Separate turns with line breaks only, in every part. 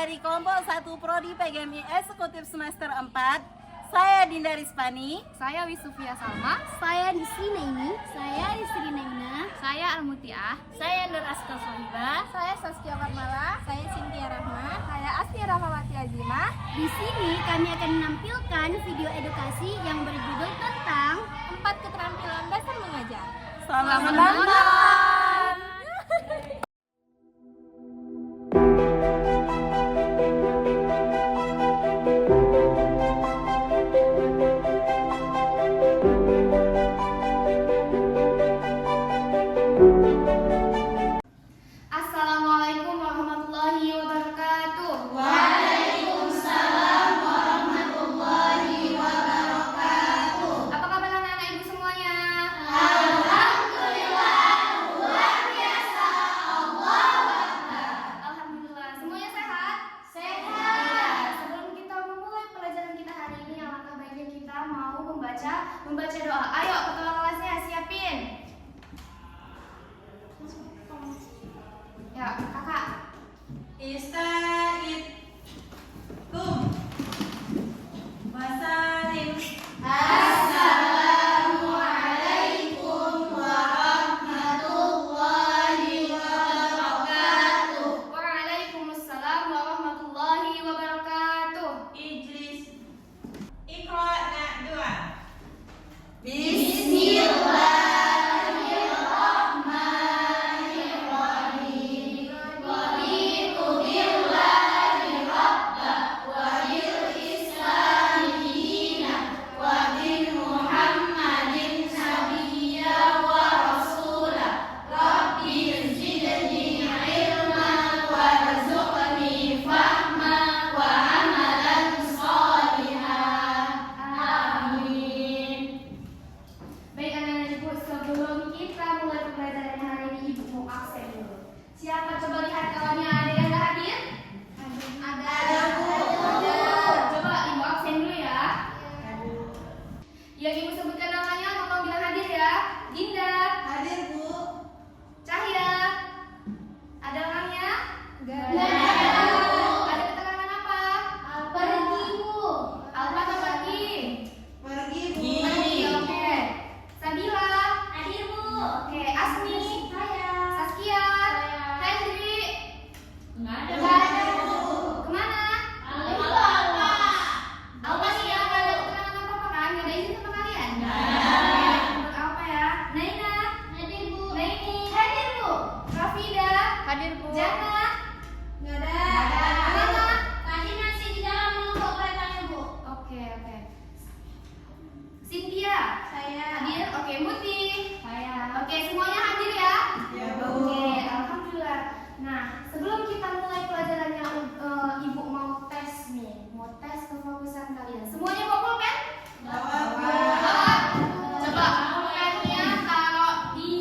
dari kelompok 1 Prodi PGMI Eksekutif semester 4. Saya Dinda Rispani.
Saya Wisufia Salma.
Saya Disri Naimi. Saya Disri Naimina.
Saya Almutiah.
Saya Nur Aska Sohiba.
Saya Saskia Marmala.
Saya Cynthia Rahma.
Saya Astia Rahmawati Azimah.
Di sini kami akan menampilkan video edukasi yang berjudul tentang
4 keterampilan dasar mengajar.
Selamat menonton.
Assalamualaikum warahmatullahi wabarakatuh.
Waalaikumsalam warahmatullahi wabarakatuh.
Apa kabar anak-anak ibu semuanya?
Alhamdulillah, luar biasa. Allahu Akbar.
Alhamdulillah, semuanya sehat?
Sehat.
Sebelum kita memulai pelajaran kita hari ini, alangkah baiknya kita mau membaca doa. Ayo, ketua kelasnya siapin. Ya, kakak.
Istaikum wasalim.
Assalamualaikum warahmatullahi wabarakatuh.
Waalaikumsalam warahmatullahi wabarakatuh.
Ijlis. Iqra na'dua.
Bismillahirrahmanirrahim. Raditu billahi rabba wa bil islami dinan wa bi Muhammadin nabiyya wa rasula. Rabbi zidni ilman warzuqni fahma wa amalan shalihan. Amin.
Baik anak-anak ibu, sebelum kita mulai pembelajaran hari ini, ibu mau absen dulu. Siapa coba lihat kawannya ada yang nggak hadir?
Ada Bu.
Coba ibu absen dulu ya. Yang ibu sebutkan namanya, tolong bilang hadir ya. Dinda,
Hadir, Bu.
Cahya, ada orangnya?
Enggak.
Ada keterangan apa?
Pergi Bu.
Alfa atau pergi?
Pergi, Bu.
Pergi, oke. Sabila,
Hadir Bu.
oke. Asmi,
Saya.
Saskia, Hendri,
Enggak ada.
kemana?
Alfa.
Alfa sih ya, nggak ada keterangan apa-apa kan? Nggak ada izin sama kalian? Buat Alfa ya. Naina,
Hadir Bu.
Naini,
Hadir Bu.
Rafida,
Hadir Bu.
Jana,
Enggak ada.
kemana?
Tadi masih di dalam menunggu keretanya Bu.
Oke. Cynthia,
Saya.
hadir. Oke, Muti.
Saya.
Oke, semuanya hadir ya?
Ya, Bu.
Oke, alhamdulillah. Nah, sebelum kita mulai pelajarannya, ibu mau tes nih, mau tes kefokusan kalian. Semuanya bawa pulpen?
Bawa, Bu.
Bawa. Coba pulpennya taruh di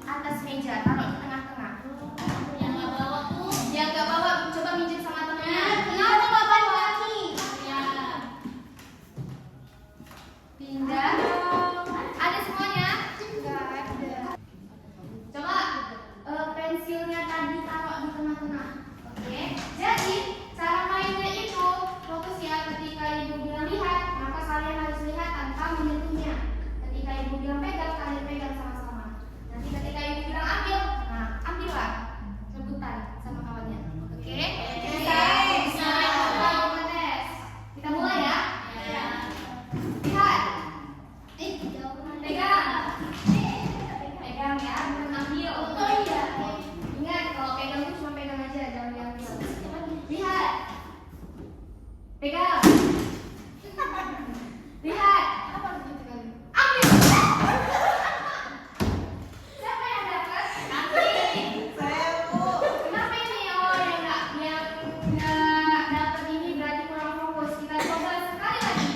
atas meja, taruh di tengah-tengah.
Yang nggak bawa Bu.
Yang nggak bawa, coba minjem sama temennya.
Kenapa Bapak lagi? Ya.
Pindah. Ada semuanya?
Enggak ada.
Coba pensilnya tadi taruh di tengah-tengah. Oke. Jadi cara mainnya itu fokus ya. Ketika ibu bilang lihat, maka kalian harus lihat tanpa menyentuhnya. Ketika ibu bilang pegang, kalian pegang sama-sama. Nanti ketika ibu bilang ambil, nah ambillah rebutan sama kawannya. Oke? Bisa. Kita tes. Kita mulai ya. Lihat. Pegang. Pegang ya, bukan ambil.
Oh iya.
Ingat, kalau pegang itu cuma pegang aja, jangan diambil. Lihat. Pegang. Lihat. Ambil. Siapa yang dapat?
Saya, Bu.
Kenapa ini yang nggak dapat ini berarti kurang fokus. Kita coba sekali lagi.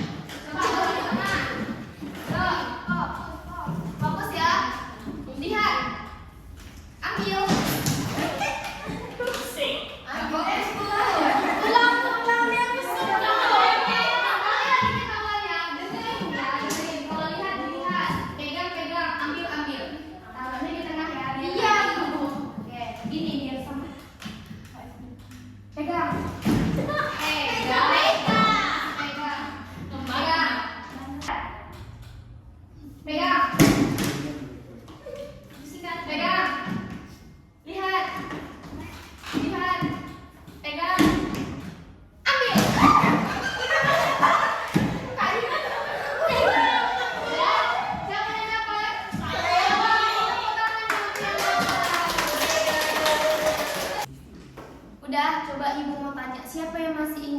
Coba baru di tengah. Fokus ya. Lihat. Ambil. Fokus dulu.
Ulang yang besar.
Pegang.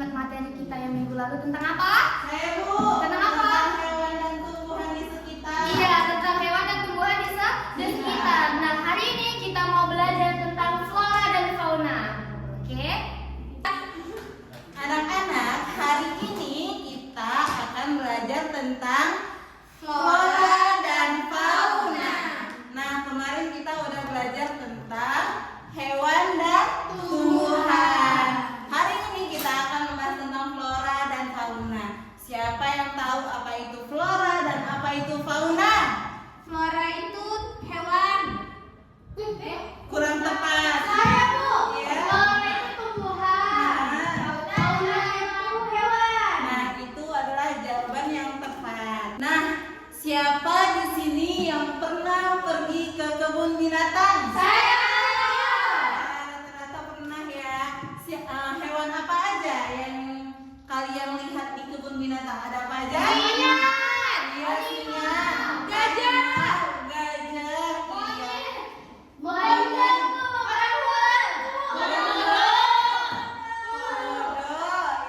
ingat materi kita yang minggu lalu tentang apa?
Saya Bu.
Tentang apa?
Tentang hewan dan tumbuhan di sekitar.
Iya, tentang hewan dan tumbuhan di sekitar. Nah, hari ini kita mau belajar tentang flora dan fauna. Oke?
Anak-anak, hari ini kita akan belajar tentang flora dan fauna. Nah, kemarin kita udah belajar tentang hewan dan tumbuhan. Hari ini kita akan membahas tentang flora dan fauna. Siapa yang tahu apa itu flora dan apa itu fauna?
Flora itu hewan.
Kurang tepat.
Saya, Bu.
Iya.
Flora itu tumbuhan. Fauna itu hewan.
Nah, itu adalah jawaban yang tepat. Nah, siapa di sini yang pernah pergi ke kebun binatang?
Saya.
Rata-rata pernah ya. Hewan apa aja yang kalian lihat di kebun binatang? Ada apa aja?
Singa.
Iya, singa.
Gajah.
Gajah. Iya.
Banyak tuh orang
Komodo.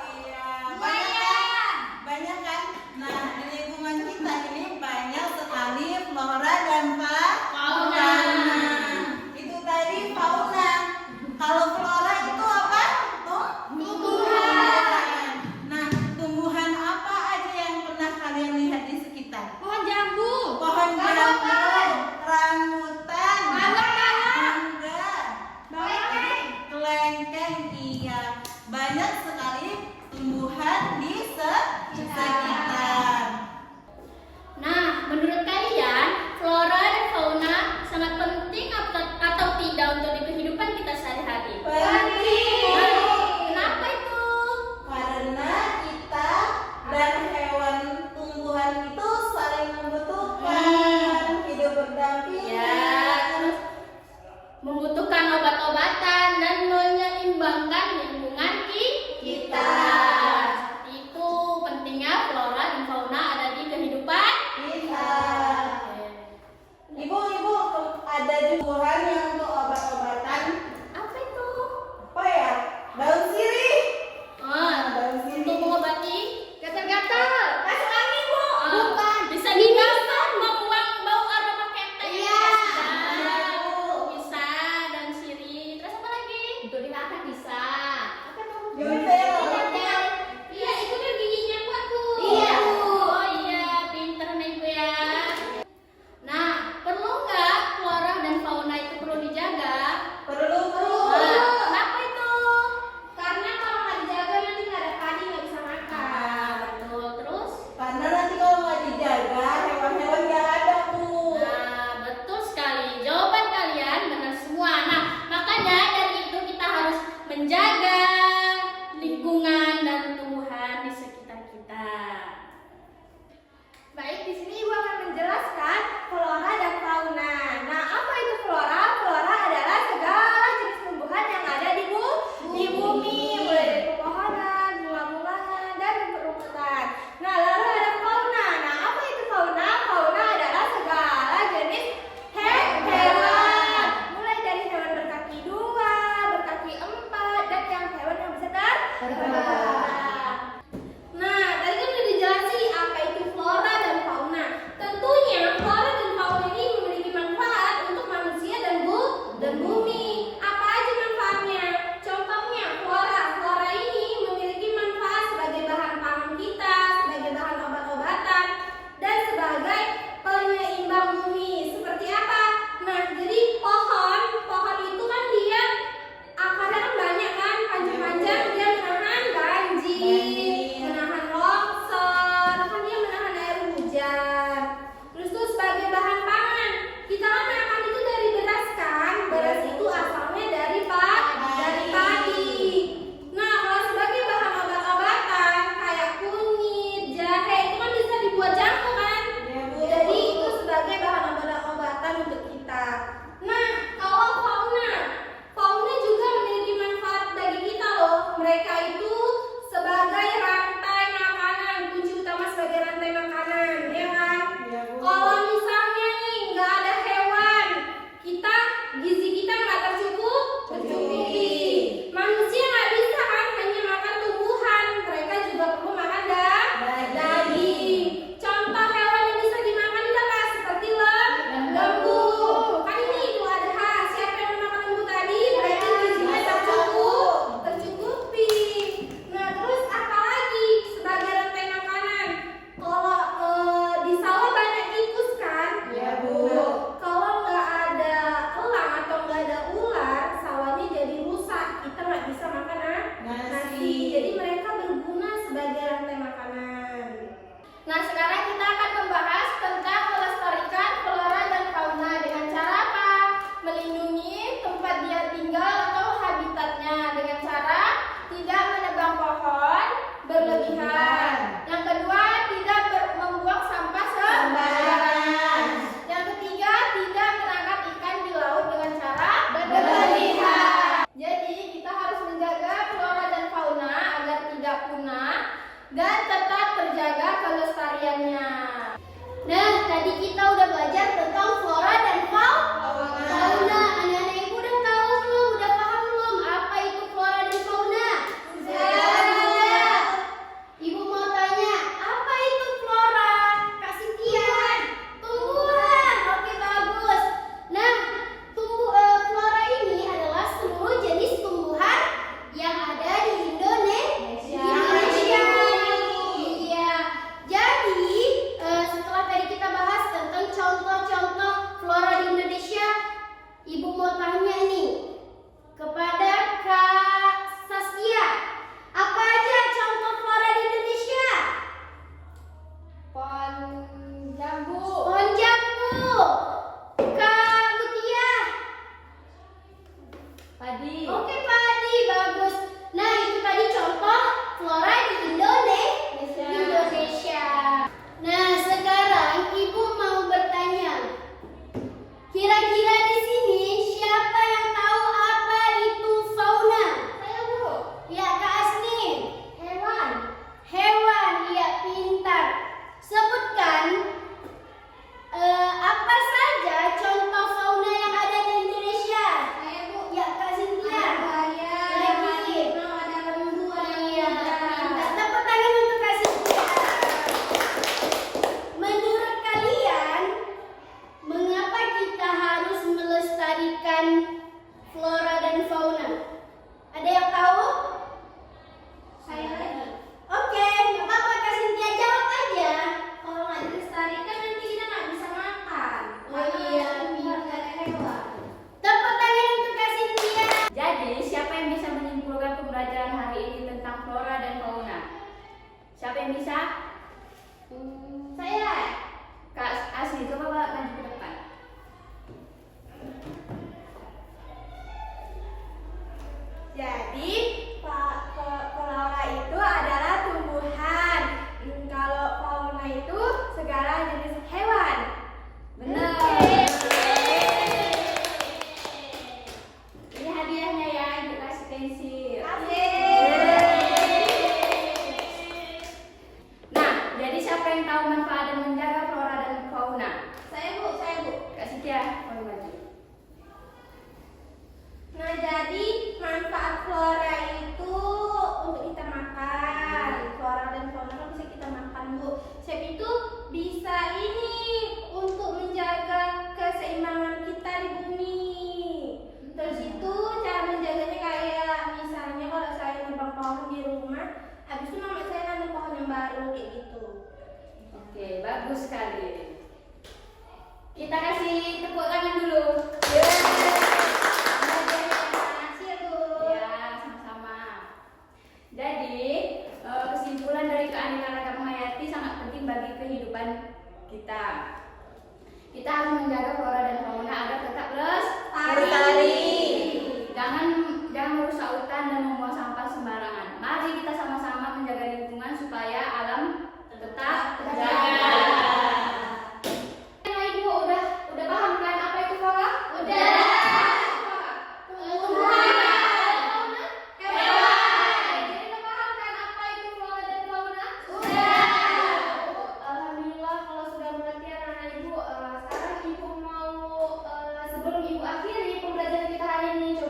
Iya. Banyak kan? Nah, di lingkungan kita ini banyak sekali flora dan fauna. Itu tadi fauna. Kalau flora itu apa? Tumbuhan. Nah, tumbuhan apa aja yang pernah kalian lihat di sekitar?
Pohon jambu.
Pohon jambu, rambutan, mangga, kelengkeng, iya. Banyak sekali tumbuhan di sekitar.
Nah, menurut kalian, flora dan fauna sangat penting atau tidak untuk di kehidupan kita sehari-hari?
Penting.
Kenapa itu?
Karena kita dan hewan tumbuhan itu saling membutuhkan, hidup berdampingan.
Ya, terus membutuhkan obat-obatan dan menyeimbangkan lingkungan kita. Itu pentingnya flora dan fauna ada di kehidupan
Kita. Ibu, ada tumbuhan yang untuk obat-obatan.
apa itu?
Apa ya? Daun sirih. Daun
Untuk
sirih.
mengobati gatal-gatal.
Masuk angin, Bu.
Bukan. Bisa dimasak membuang bau aroma ketek.
Iya.
Bisa.
Bu.
Bisa dan sirih. Terus apa lagi? Untuk dimakan bisa. Apa tuh?
Yuntel.
Iya, itu kan giginya kuat tuh.
Iya.
Oh iya, pinter nih Ibu ya. Nah, perlu nggak flora dan fauna itu perlu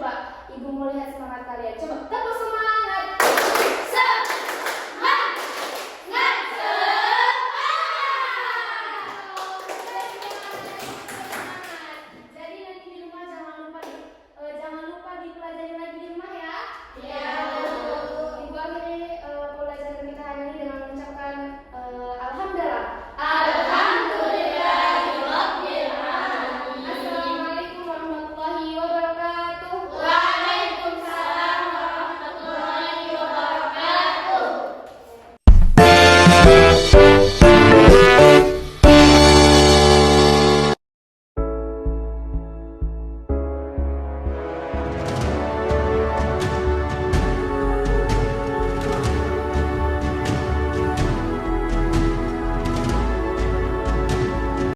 Coba ibu mau lihat semangat kalian. Coba tepuk semangat.